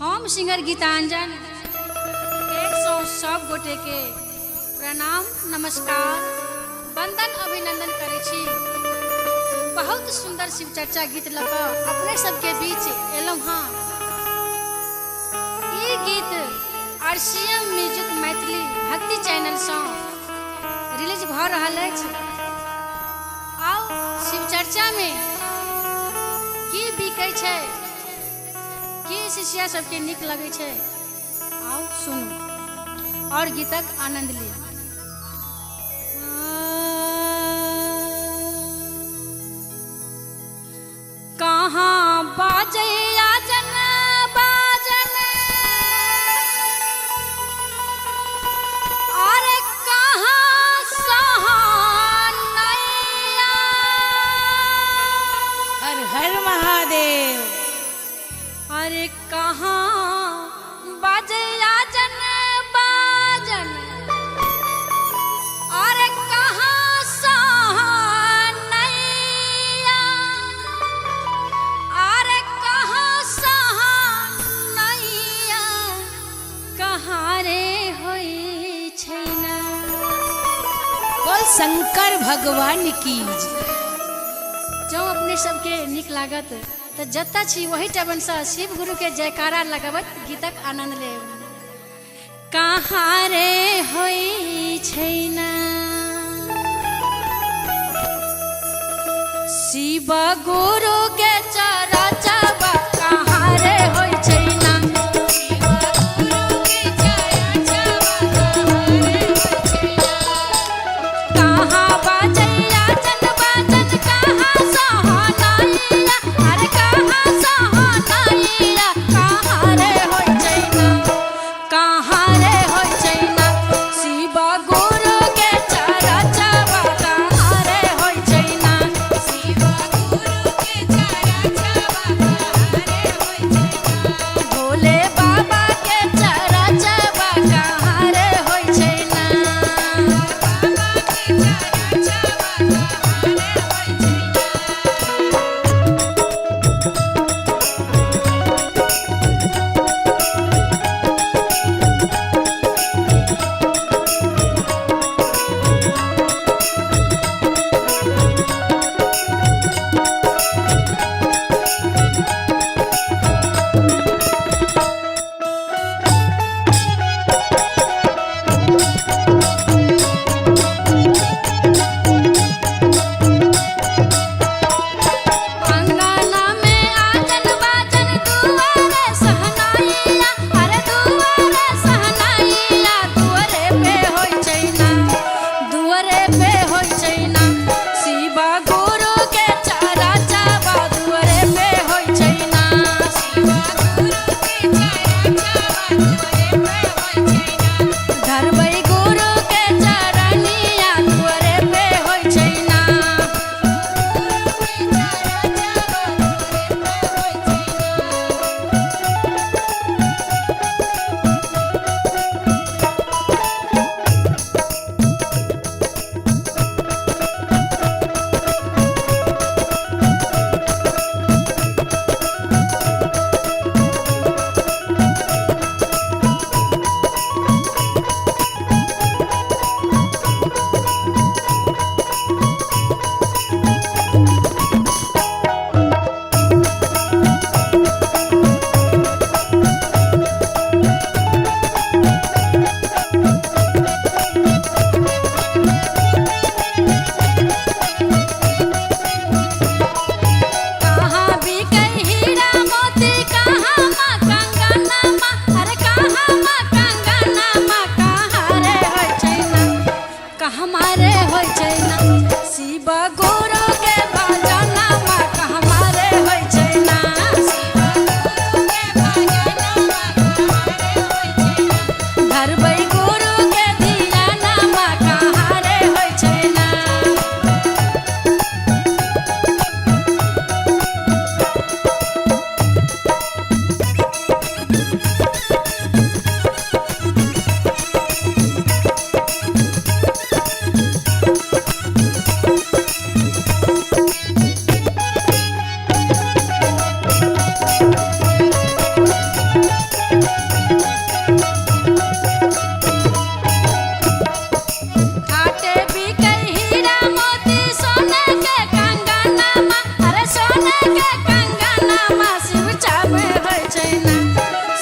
हम सिंगर गीतांजन सब गोटे के प्रणाम नमस्कार वंदन अभिनंदन करे छी। बहुत सुंदर शिव चर्चा गीत लगा अपने सबके बीच एलहुँ हाँ। ये गीत RCM म्यूजिक मैथिली भक्ति चैनल से रिलीज भ रहल अछि। आओ शिव चर्चा में की बिकै छै, की शिष्या सबके नीक लगे छै, आओ सुनू और गीतक आनंद ली। कहाँ बाजैया जन बाजन, अरे कहाँ सहनैया। हर हर महादेव। अरे कहाँ बाजैया जन बाजन, अरे कहाँ सहनैया, अरे कहाँ सहनैया, कहाँ रे होई छै ना। बोल शंकर भगवान की। जो अपने सबके नीक लागत तो जत्ता छी वही टबन से शिव गुरु के जयकारा लगावत गीतक आनंद लेब। कहाँ रे होई छै ना शिव गुरु के चरचबा, कहाँ रे होई छै ना शिव गुरु के चरचबा, कहाँ रे होई छै ना। कहाँ बाजैया जन बाजन, कहाँ सहनैया, अरे कहाँ सहनैया, कहाँ रे होई छै ना, कहाँ रे होई छै ना शिव गुरु के चरचबा, कहाँ रे होई छै ना शिव गुरु के चरचबा। नामा शिव चर्चा में होय छै ना,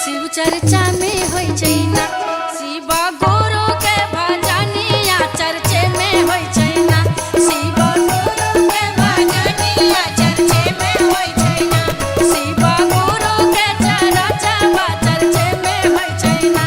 शिव चर्चा में होय छै ना, शिव गुरु के भजनिया चर्चे में होय छै ना, शिव गुरु के भजनिया चर्चे में होय छै ना, शिव गुरु के चर्चा चर्चे में होय छै ना,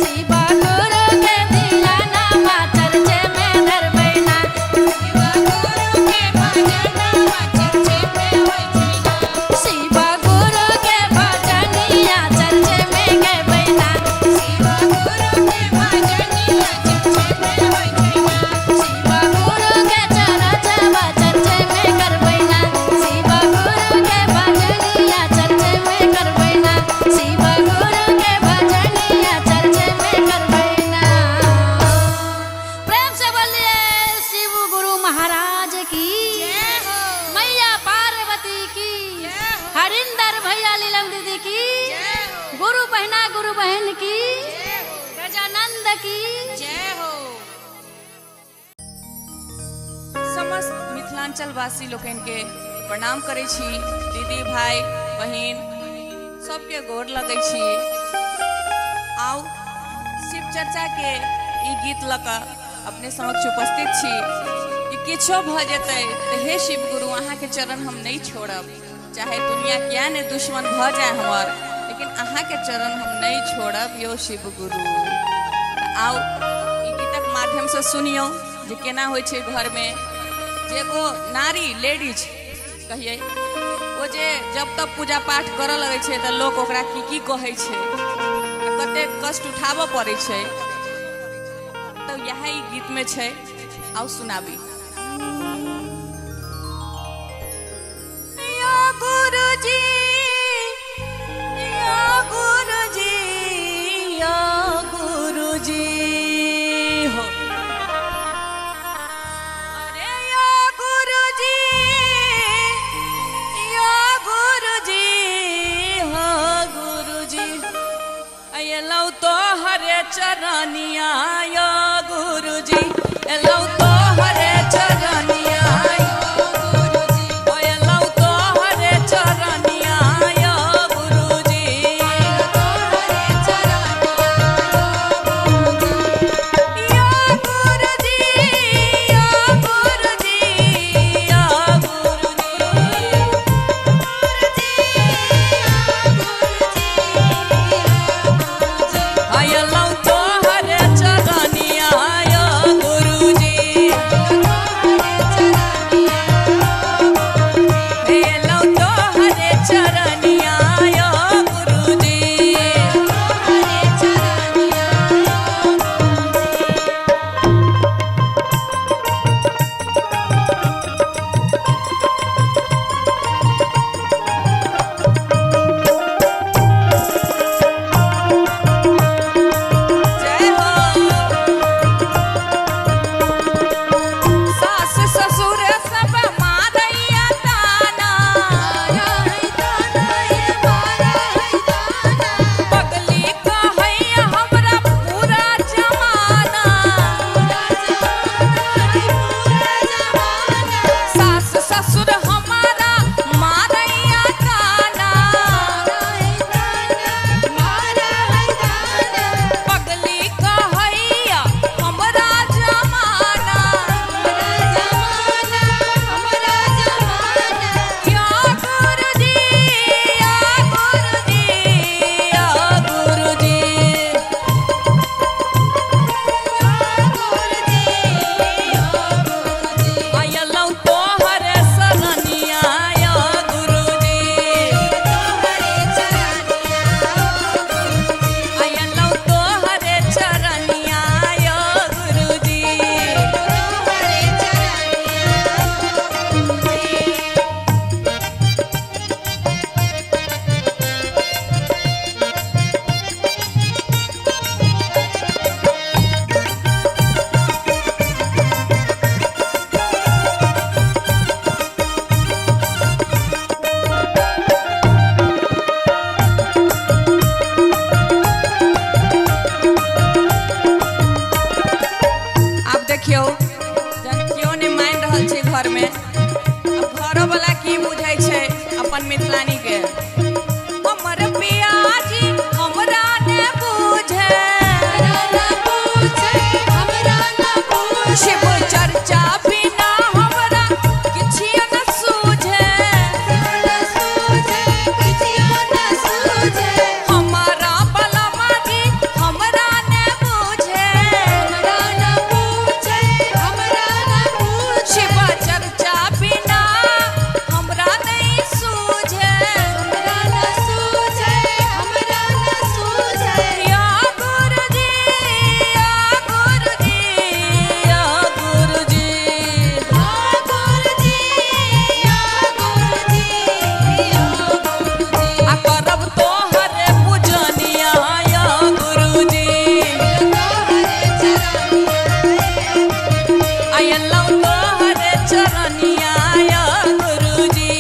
शिव गुरु के दिया नामा चर्चे में धरबै ना, शिव गुरु के भजनिया चर्चे में होय छै ना, शिव गुरु के भजनिया चर्चे में गबै ना, शिव गुरु के भजनिया चर्चे में होय छै ना, शिव गुरु के चर्चा चर्चे में करबै ना, शिव गुरु के भजनिया चर्चे में करबै ना, शिव गुरु के भजनिया चर्चे में करबै ना। प्रेम से बोलिए शिव गुरु महाराज की जय हो। मैया पार्वती की जय हो। हरिंदर भैया लीलम दीदी की जय हो। गुरु बहन की जय हो। गजानंद की जय हो। समस्त मिथिलांचल वासी लोकन के प्रणाम करे छी, दीदी भाई बहन सबके गोर लगे छी। आओ शिव चर्चा के ई गीत लक अपने समक्ष उपस्थित छी कि किछो भ जेतै तो हे शिव गुरु अहाँ के चरण हम नहीं छोड़ब, चाहे दुनिया क्या ने दुश्मन भ जाए हमर, लेकिन अहाँ के चरण हम नहीं छोड़ब यो शिव गुरु। आओ ई गीतक माध्यम से सुनियो जे केना होइ छै घर में जेगो नारी लेडीज कहिए वो जे जब तक पूजा पाठ करऽ लगे छै तऽ लोग ओकरा की कहै छै आ कते कष्ट उठाबऽ पड़ै छै, तो यह ई गीत में छै। आओ सुनाबी। या गुरुजी, या गुरुजी, या गुरुजी हो, अरे या गुरुजी, या गुरुजी हो गुरुजी, अयलौ तो हरे चरनिया या गुरुजी, एलौ तो हरे चरनिया या गुरुजी, अयलौ तो हरे चरनिया या गुरुजी, अयलौ तो हरे चरनिया या गुरुजी, या गुरुजी, या गुरुजी, या गुरुजी, अयलौ तो हरे चरनिया या गुरुजी, अयलौ तो हरे चरनिया या गुरुजी। जय हो। सास ससुर सब मारैया ताना, पगली कहैया हमरा पूरा जमाना, सास ससुर हमारा मारैया ताना, पगली कहैया हमरा जमाना, या गुरुजी, या गुरुजी, या गुरुजी, अयलौ तो हरे शरणिया या गुरुजी, अयलौ तो हरे चरनिया या गुरुजी। अब देखियो जन क्यों नहीं मान रहल छै घर में, अब घरो वाला की बुझाई छै अपन मिथिलानी के के हमर पियाजी हमरा ने बूझे शिव चर्चा बिना हमरा किछियो न सूझे हमारा बलमाजी हमरा ने बूझे शिव चर्चा बिना हमरा नहीं सूझे या गुरुजी या गुरुजी या गुरुजी आ करब तोहर पूजनिया या गुरुजी आयलौ तोहर चरनिया या गुरुजी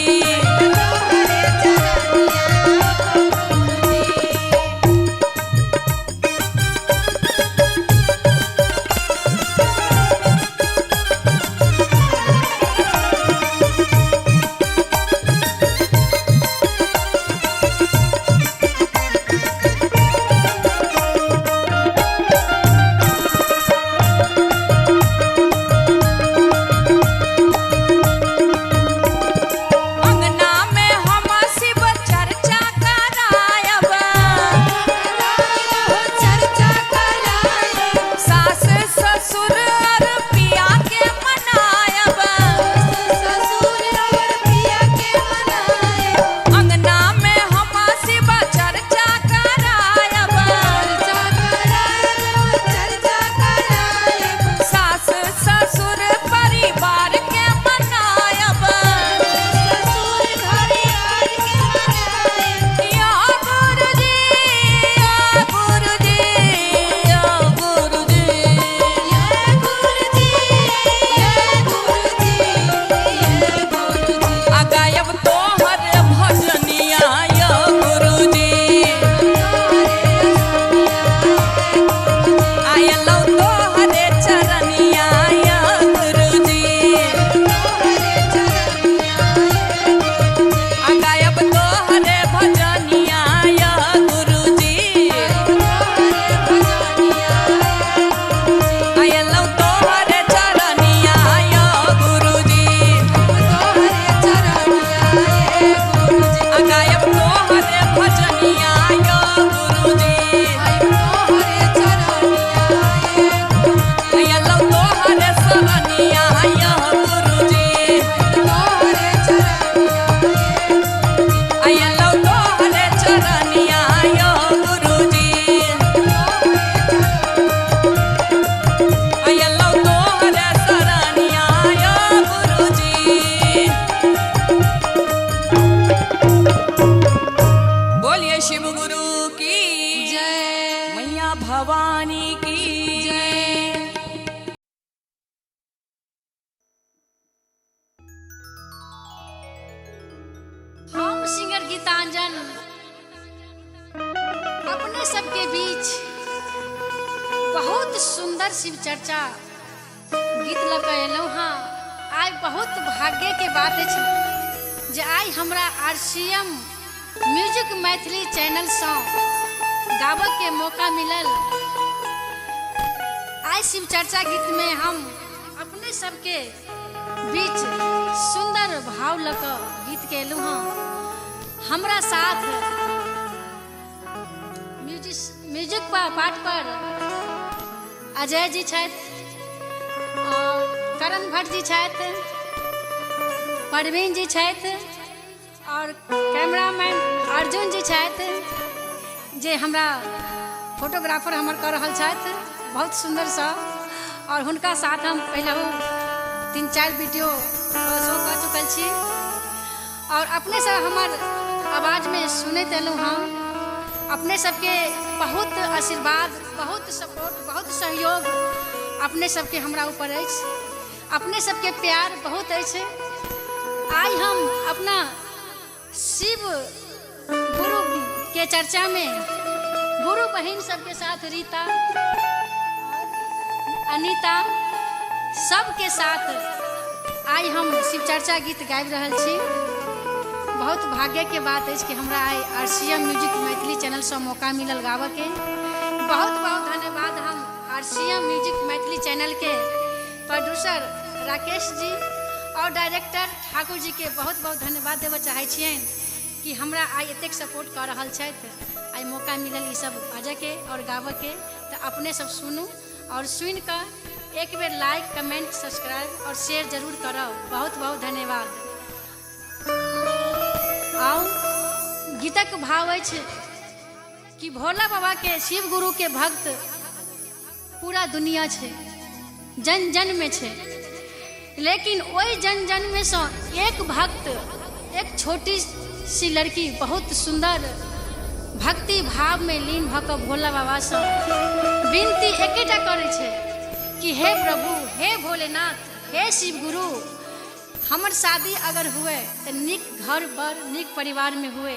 अंगना में हम शिव चर्चा करायब सास ससुर और पिया के मनायब अंगना में हम शिव चर्चा करायब सास ससुर परिवार के मनायब या गुरुजी या गुरुजी या गुरुजी आ गायब तोहर भजनिया या गुरुजी आयलौ तोहर चरनिया या गुरुजी आ गायब तोहर भजनिया या गुरुजी आयलौ तोहर चरनिया या गुरुजी आ गायब तोहर भजनिया या गुरुजी आयलौ तोहर सरनिया या गुरुजी आयलौ तोहर चरनिया या गुरुजी आयलौ तोहर सरनिया या गुरुजी बोलिए शिव गुरु की जय मैया भवानी की हम सिंगर गीतांजन अपने सबके बीच बहुत सुंदर शिव चर्चा गीत लगा एलहुँ हाँ। आज बहुत भाग्य के बात है जे आई हमरा RCM म्यूजिक मैथिली चैनल से गाबे के मौका मिलल। आज शिव चर्चा गीत में हम अपने सबके बीच सुंदर भाव लगा गीत के एलहुँ हाँ। हमरा साथ म्यूजिक पार्ट पर अजय जी छथि और करण भट्ट जी छथि, परवीन जी छथि और कैमरामैन अर्जुन जी छथि जे हमरा फोटोग्राफर हमर कर रहल छथि बहुत सुंदर सा। और हुनका साथ हम पहले 3-4 वीडियो शो कर चुकल छी और अपने सब हमर आवाज में सुनते एलहुँ हम। अपने सबके बहुत आशीर्वाद, बहुत सपोर्ट, बहुत सहयोग अपने सबके हमरा ऊपर अछि, अपने सबके प्यार बहुत अछि। आज हम अपना शिव गुरु के चर्चा में गुरु बहन सबके साथ रीता, अनीता सबके साथ आज हम शिव चर्चा गीत गाबि रहल छी बहुत भाग्य के बात है कि हमरा आई RCM म्यूजिक मैथिली चैनल से मौका मिलल गावे के। बहुत बहुत धन्यवाद हम RCM म्यूजिक मैथिली चैनल के प्रोड्यूसर राकेश जी और डायरेक्टर ठाकुर जी के बहुत बहुत धन्यवाद देवे चाहे छियन कि हमरा आई एतेक सपोर्ट कर रहल छथि। आई मौका मिलल ई सब बाजे के और गावे के, तो अपने सब सुनू और सुन कर एक बेर लाइक कमेंट सब्सक्राइब और शेयर जरूर करो। बहुत बहुत धन्यवाद। आओ गीतक भाव अछि कि भोला बाबा के शिव गुरु के भक्त पूरा दुनिया छे, जन जन में छे, लेकिन ओई जन जन में से एक भक्त, एक छोटी सी लड़की बहुत सुंदर भक्ति भाव में लीन भक भोला बाबा से विनती एकेटा करे छे कि हे प्रभु, हे भोलेनाथ, हे शिव गुरु, हमर शादी अगर हुए तो निक घर पर निक परिवार में हुए,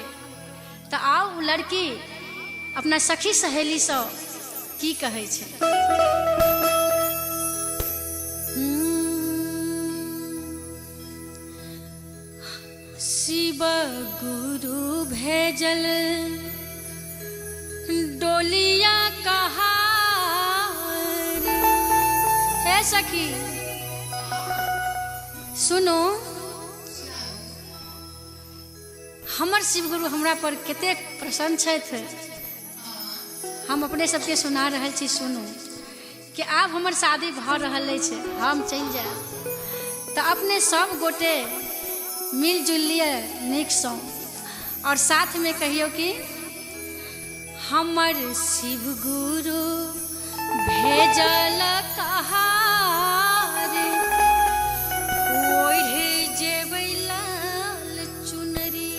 तो आओ लड़की अपना सखी सहेली से की कहे छे। शिव गुरु भेजल डोलिया कहार। हे सखी सुनो, हमर शिव गुरु हमरा पर कतेक प्रसन्न छथि। हम अपने सबके सुना रहल छी, सुनू कि आब हमर शादी भऽ रहल अछि, हम चलि जायब, तो अपने सब गोटे मिलजुल लिये नीक सँ और साथ में कहियो कि हमर शिव गुरु भेजल कहार, ओढ़े जेबै लाल चुनरी,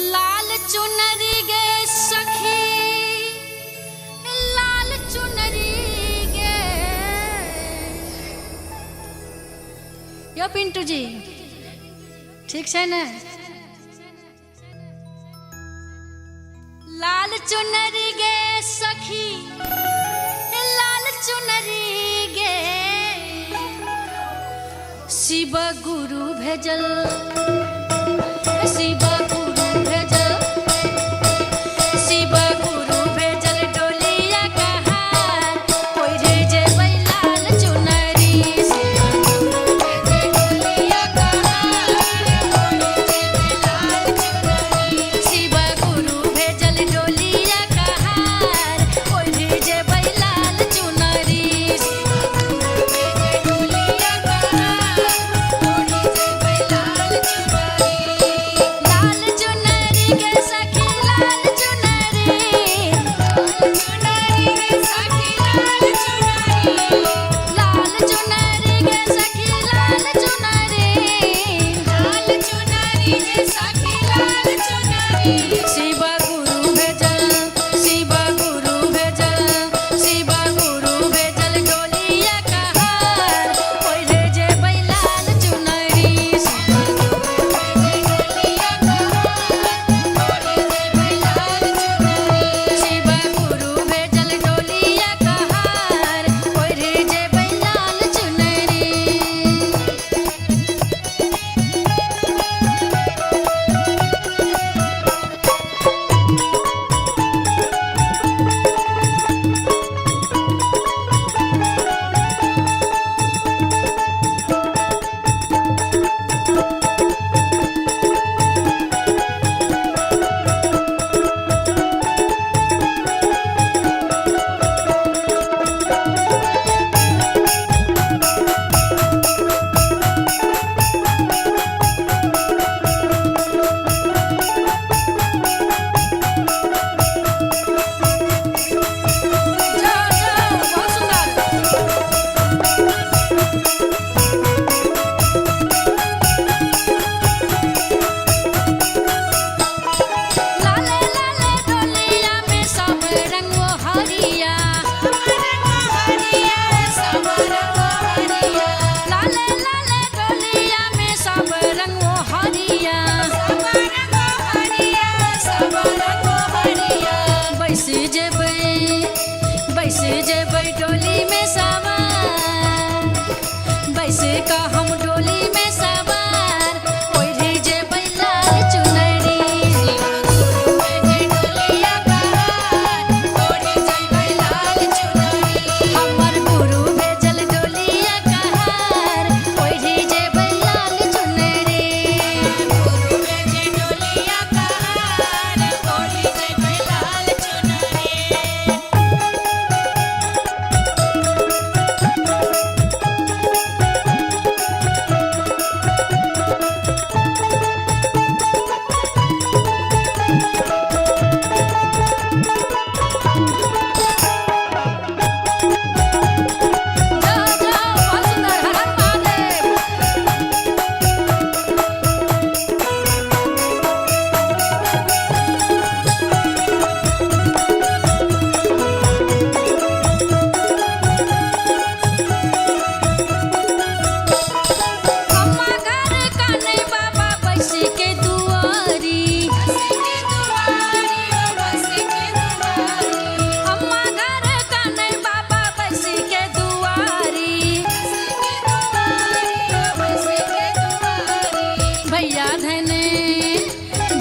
लाल चुनरी गे सखी, लाल चुनरी गे। यो पिंटू जी ठीक है ना? लाल चुनरी गे सखी, लाल चुनरी गे, शिव गुरु भेजल, शिव गुरु भेजल, शिव गुरु भेजल डोलिया कहार, ओढ़े जेबै लाल चुनरी, शिव गुरु भेजल डोलिया कहार, ओढ़े जेबै लाल चुनरी, शिव गुरु भेजल डोलिया कहार, ओढ़े जेबै लाल चुनरी, शिव गुरु भेजल डोलिया कहार, ओढ़े जेबै लाल चुनरी।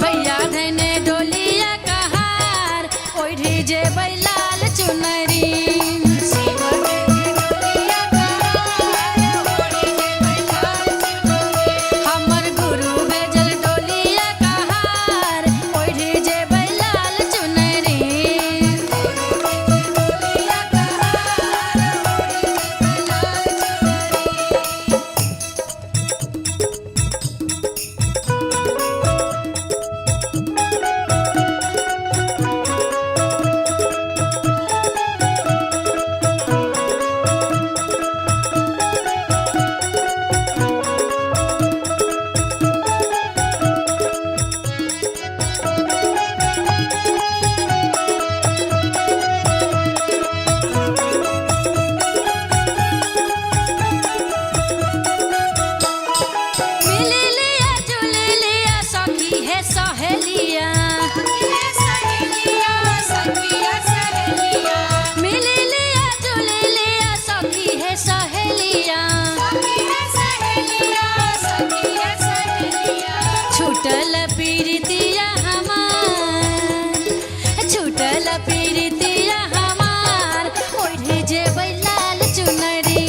भैया धने डोलिया कहार ओढ़ी जे बैलाल चुनरी हमर गुरु भेजल डोलिया कहार ओढ़ी जे बैलाल चुनरी मिली लिया जुली लिया सखी है सहेलिया मिली लिया जुली लिया सखी है सहेलिया छूटल पीरितिया हमार छूटल पीरितिया हमार ओढ़े जे बैलाल चुनरी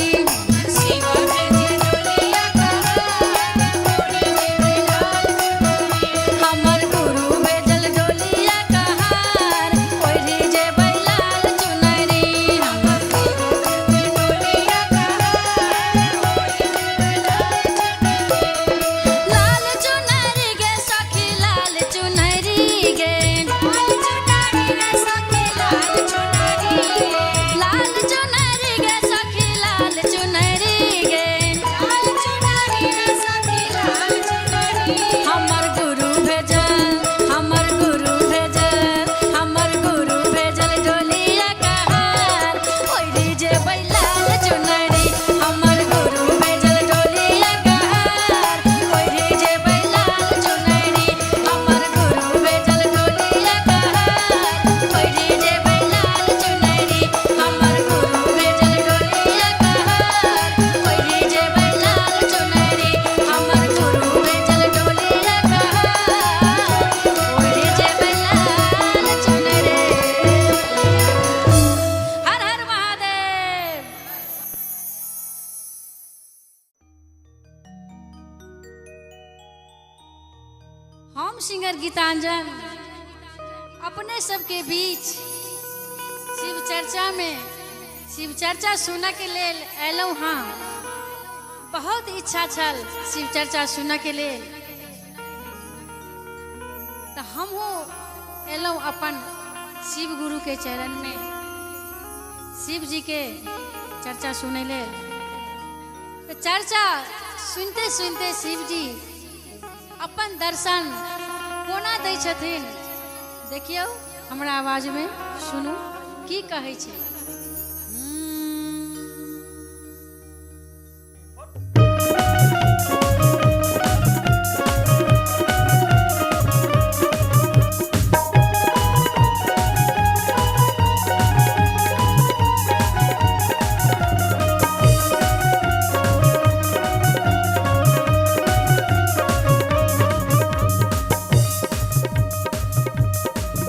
हमर गुरु भेजल डोलिया कहार ओढ़ी जे बैलाल चुनरी लाल चुनरी गे सखी लाल चुनरी गे लाल चुनरी गे सखी लाल चुनरी हमर गुरु भेजल डोलिया कहार ओढ़ी जे बैलाल चुनरी हमर गुरु भेजल डोलिया कहार ओढ़ी जे बैलाल चुनरी हमर गुरु भेजल डोलिया कहार ओढ़ी जे बैलाल चुनरी हमर गुरु भेजल डोलिया कहार ओढ़ी जे बैलाल चुनरी हमर गुरु भेजल डोलिया कहार ओढ़ी जे बैलाल चुनरी हर हर महादेव। हम सिंगर गीतांजन अपने सबके बीच शिव चर्चा सुनऽ के लेल अयलहुँ हाँ। बहुत इच्छा छल शिव चर्चा सुनऽ के लेल तो हमहूँ अयलहुँ अपन शिव गुरु के चरण में शिव जी के चर्चा सुनै लेल। तो चर्चा सुनते सुनते शिव जी अपन दर्शन कोना दै छथिन देखियौ हमरा आवाज में सुनू की कहै छै।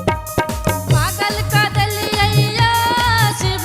पागल का दलिया शिव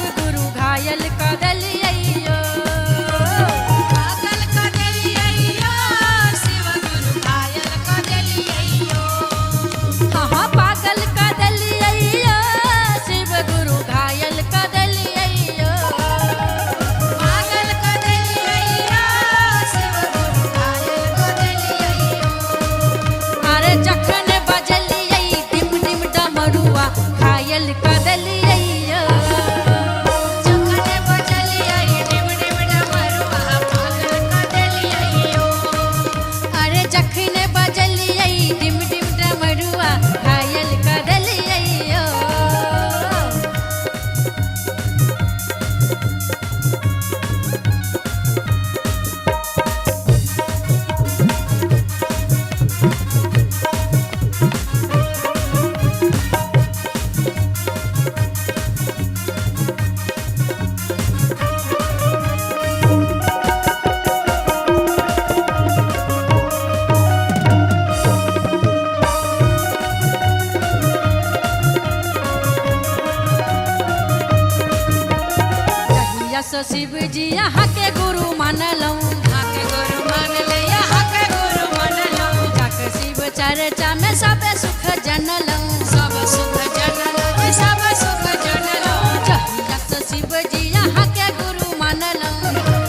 शिव जी यहाँ के गुरु मानलौं, यहाँ के गुरु मान ले, यहाँ के गुरु मान लो। जाके शिव चर्चा में सब सुख जनलौं। सब सुख जन लो जी, सब सुख जन लो। जस शिव जी यहाँ के गुरु मानलौं,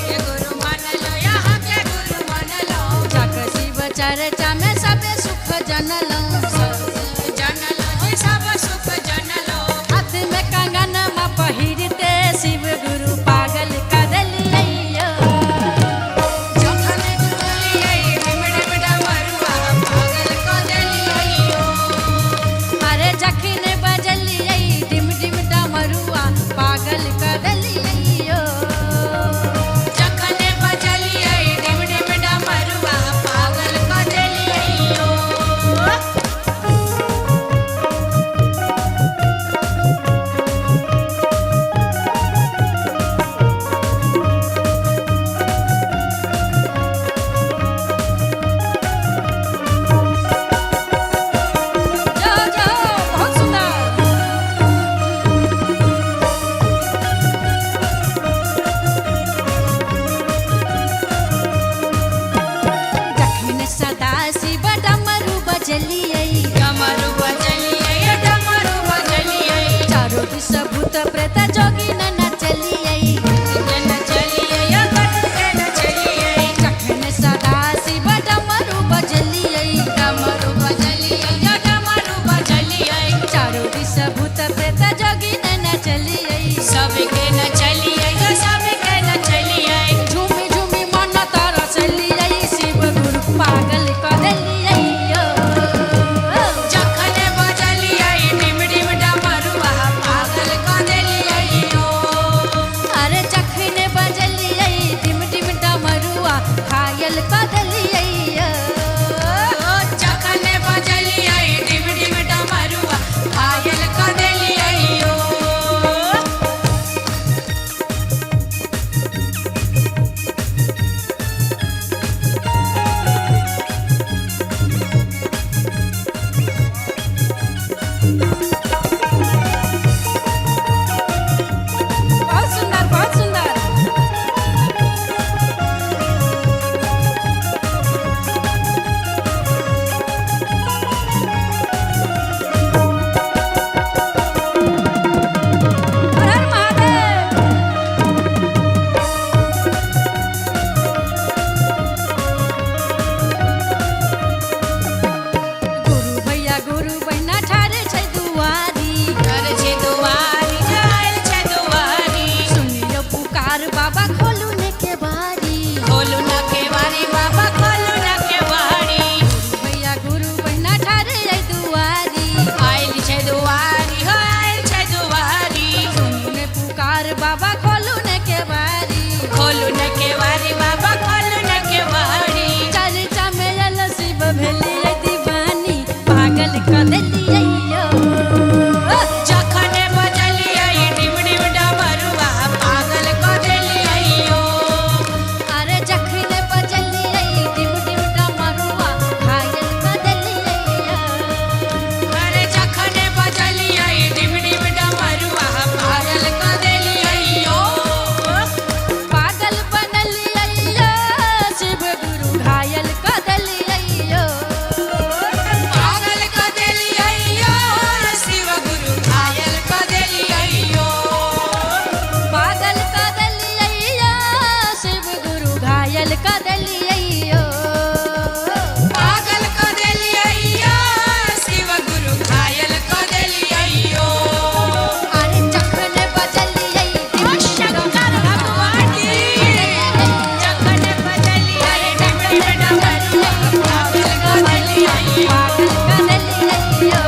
ये गुरु मान लो, यहाँ के गुरु मान लो। जाके शिव चर्चा में सब सुख जनलौं। सब जन लो जी, सब सुख जन लो। हाथ में कंगन में पहिरते शिव गुरु पागल कदलियो। जखन डुलियै डिमड डमरुआ, पागल क देलियै। अरे जखन बजलियै डिम डिम डमरुआ पागल कदलियो। जखन बजलियै डिम डिम डमरुआ, पागल क देलियै। जाओ जाओ बहुत सुंदर। जखन सदा शिव डमरू बजलियै, डमरू बजलियै, डमरू बजलियै। चारों दिस भूत प्रेत जोगी नचलियै। जन चलियै, गण चलियै। जखन सदा शिव डमरू बजलियै, डमरू बजलियै, डमरू बजलियै। चारों दिस भूत प्रेत जोगी नचलियै। सबके न चलियै, सबके न चलियै। झूमी झूमी मन तरसलियै शिव गुरु पागल कदलियो। जखन बजलियै डिम डिम डमरुआ, पागल क देलियै। अरे जखन बजलियै डिम डिम डमरुआ घायल कदलियो। जखन बजलियै डिम डिम डमरुआ, पागल क देलियै। बहुत सुंदर बहुत सुंदर। हर हर महादेव। गुरु भैया गुरु बहिना ठाढ़ छै दुआरी। घर छै दुआरी, जायल छै दुआरी। सुनियो पुकार बाबा खोलू ने केवारी। खोलू न केवारी बाबा, खोलू न केवारी। भैया गुरु बहिना ठाढ़ छै दुआरी। आयल छै दुआरी, हो आयल छै दुआरी। सुनियो पुकार बाबा खोलू ने केवारी। खोलू न केवारी बाबा, खोलू न केवारी। चर्चा में आयल शिव भेलियै दीवानी पागल कदलियो। जखन बजलियै डिम डिम डमरुआ, पागल क देलियै। अरे जखन बजलियै डिम डिम डमरुआ घायल कदलियो। अरे जखन बजलियै डिम डिम डमरुआ, पागल क देलियै। पागल बनलियो शिव गुरु घायल कदलियो। पागल क देलियै, शिव गुरु घायल क देलियै। पागल कदलियो शिव गुरु घायल कदलियो। पागल क देलियै, शिव गुरु घायल क देलियै। अरे जखन बजलियै डिम डिम शंकर भगवान की। जखन बजलियै डिम डिम डमरुआ, पागल क देलियै। पागल कदलियो।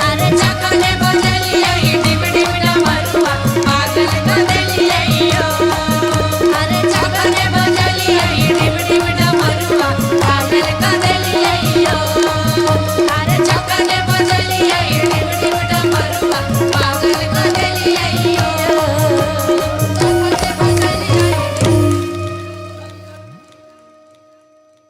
अरे जखन बजलियै डिम डिम डमरुआ, पागल क देलियै। अरे जखन बजलियै डिम डिम डमरुआ, पागल क देलियै। अरे